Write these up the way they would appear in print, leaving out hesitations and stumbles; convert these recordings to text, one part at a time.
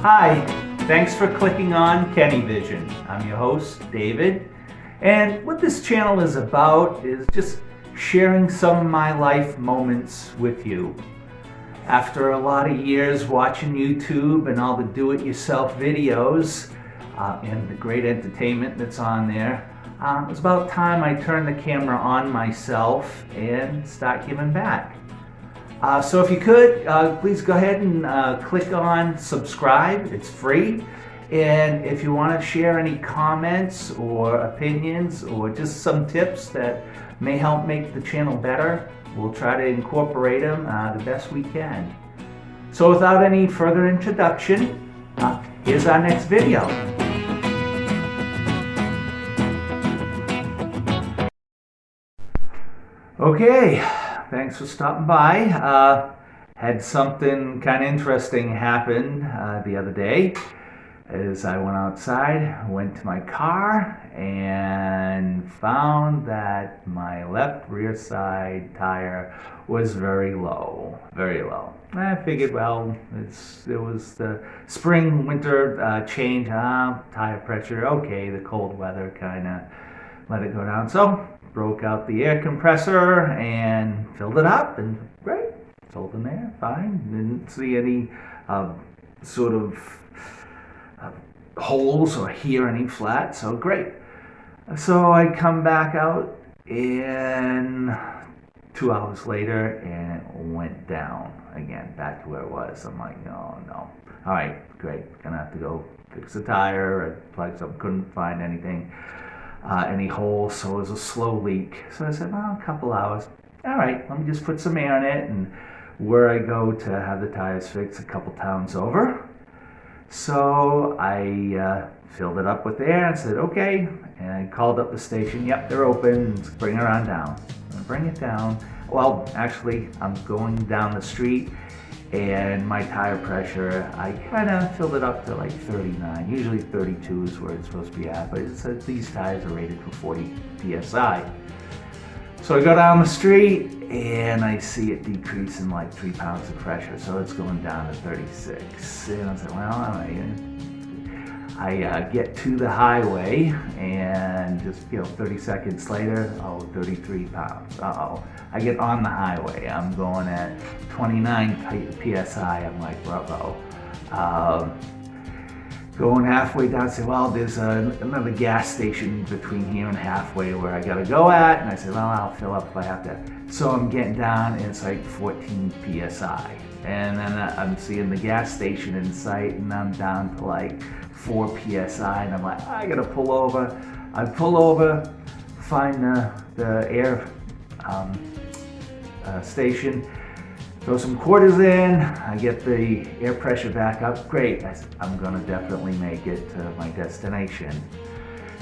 Hi, thanks for clicking on Kenny Vision. I'm your host, David, and what this channel is about is just sharing some of my life moments with you. After a lot of years watching YouTube and all the do-it-yourself videos and the great entertainment that's on there, it was about time I turned the camera on myself and start giving back. So if you could, please go ahead and click on subscribe. It's free. And if you want to share any comments or opinions or just some tips that may help make the channel better, we'll try to incorporate them the best we can. So without any further introduction, here's our next video. Okay. Thanks for stopping by. Had something kind of interesting happen the other day. As I went outside, went to my car and found that my left rear side tire was very low, very low. I figured, well, it was the spring winter change, tire pressure, okay, the cold weather kind of let it go down. So broke out the air compressor and filled it up, and great, it's holding there, fine. Didn't see any sort of holes or hear any flat, so great. So I come back out, and 2 hours later, and it went down again, back to where it was. I'm like, oh no. All right, great. Gonna have to go fix the tire. I plugged something, couldn't find anything. Any holes, so it was a slow leak. So I said, well, a couple hours. All right, let me just put some air in it, and where I go to have the tires fixed a couple towns over. So I filled it up with air and said, okay, and I called up the station. Yep, they're open. Let's bring it on down. I'm gonna bring it down. Well, actually, I'm going down the street, and my tire pressure, I kind of filled it up to like 39. Usually 32 is where it's supposed to be at, but it says these tires are rated for 40 PSI. So I go down the street and I see it decreasing like 3 pounds of pressure, so it's going down to 36. And I was like, well, all right. I get to the highway, and just 30 seconds later, 33 pounds. I get on the highway. I'm going at 29 PSI. I'm like, bravo. Going halfway down, I say, well, there's another gas station between here and halfway where I gotta go at. And I said, well, I'll fill up if I have to. So I'm getting down, and it's like 14 PSI. And then I'm seeing the gas station in sight, and I'm down to like 4 PSI, and I'm like, I gotta pull over. I pull over, find the air station, throw some quarters in, I get the air pressure back up. Great, I'm gonna definitely make it to my destination.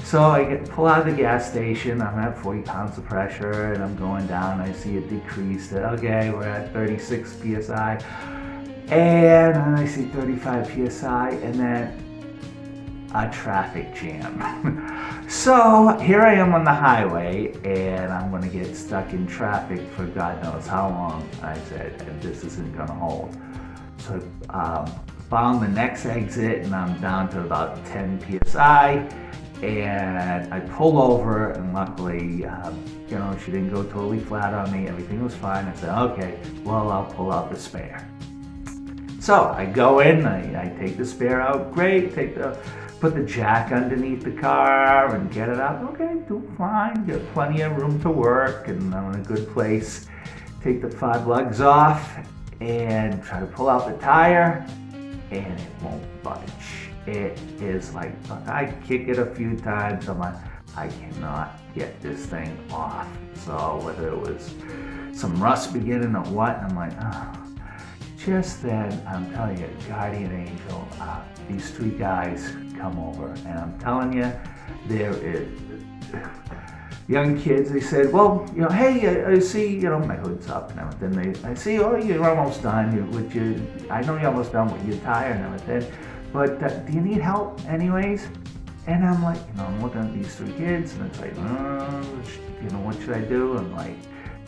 So I pull out of the gas station, I'm at 40 pounds of pressure, and I'm going down, I see it decreased. Okay, we're at 36 PSI, and then I see 35 PSI, and then a traffic jam. So here I am on the highway, and I'm gonna get stuck in traffic for God knows how long. I said, this isn't gonna hold. So found the next exit, and I'm down to about 10 PSI, and I pull over, and luckily, she didn't go totally flat on me. Everything was fine. I said, okay, well, I'll pull out the spare. So I go in, I take the spare out. Great, put the jack underneath the car and get it out. Okay, do fine. Got plenty of room to work, and I'm in a good place. Take the 5 lugs off and try to pull out the tire, and it won't budge. It is like, I kick it a few times. I'm like, I cannot get this thing off. So whether it was some rust beginning or what, I'm like, oh. Just then, I'm telling you, guardian angel, these 3 guys come over, and I'm telling you, there is young kids. They said, well, hey, I see, my hood's up and everything. I see, oh, you're almost done I know you're almost done with your tire and everything, but do you need help anyways? And I'm like, I'm looking at these 3 kids, and it's like, what should I do? I'm like,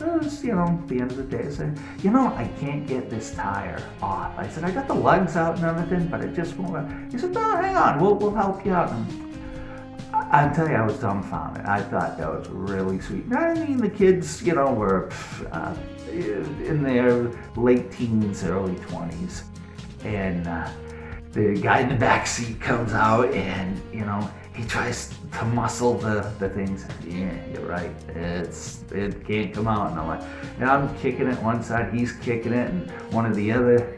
it was, at the end of the day, I said, I can't get this tire off. I said, I got the lugs out and everything, but it just won't. He said, no, hang on, we'll help you out. And I'll tell you, I was dumbfounded. I thought that was really sweet. I mean, the kids, were in their late teens, early 20s. And the guy in the back seat comes out and, he tries to muscle the things. Yeah, you're right. It can't come out. And I'm kicking it one side, he's kicking it, and one of the other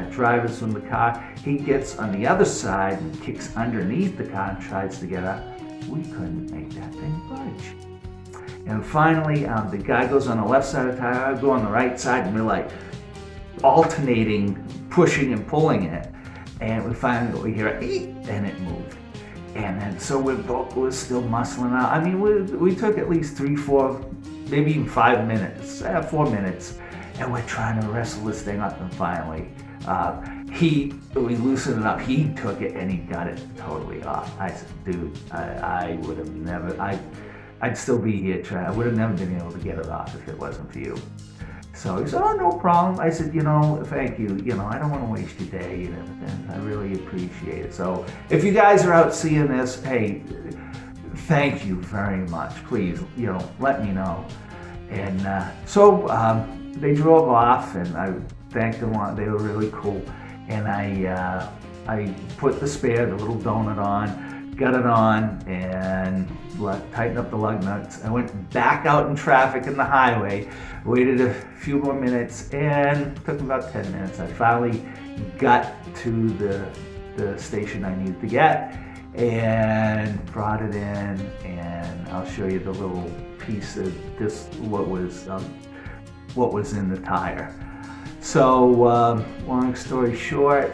drivers from the car, he gets on the other side and kicks underneath the car and tries to get up. We couldn't make that thing budge. And finally, the guy goes on the left side of the tire, I go on the right side, and we're like alternating, pushing and pulling it. And we hear it, eek, and it moved. And then, so we're still muscling out. I mean, we took at least 3, 4, maybe even 5 minutes, 4 minutes, and we're trying to wrestle this thing up. And finally, we loosened it up. He took it and he got it totally off. I said, dude, I would have never, I'd still be here trying. I would have never been able to get it off if it wasn't for you. So he said, oh, no problem. I said, thank you. I don't want to waste your day and everything. I really appreciate it. So if you guys are out seeing this, hey, thank you very much. Please, let me know. And so they drove off, and I thanked them. They were really cool. And I put the spare, the little donut on, got it on, and tightened up the lug nuts. I went back out in traffic in the highway, waited a few more minutes, and it took about 10 minutes. I finally got to the station I needed to get and brought it in, and I'll show you the little piece of this, what was in the tire. So long story short,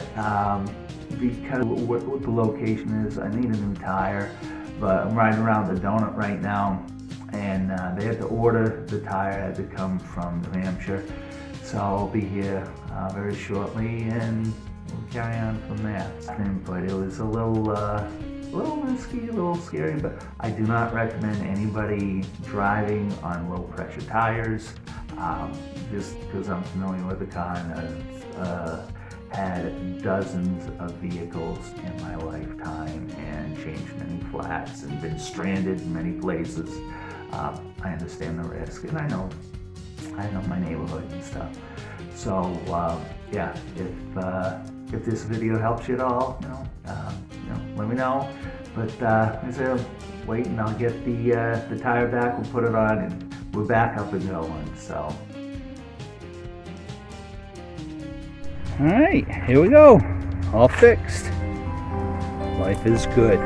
because what the location is, I need a new tire, but I'm riding around the donut right now, and they had to order the tire, had to come from New Hampshire, so I'll be here very shortly, and we'll carry on from there. But it was a little risky, a little scary, but I do not recommend anybody driving on low pressure tires, just because I'm familiar with the car, and I've had dozens of vehicles in my lifetime and changed many flats and been stranded in many places. I understand the risk, and I know my neighborhood and stuff. So yeah, if this video helps you at all, let me know. But as I'm waiting, I'll get the tire back. We'll put it on, and we're back up and going. So. All right, here we go. All fixed. Life is good.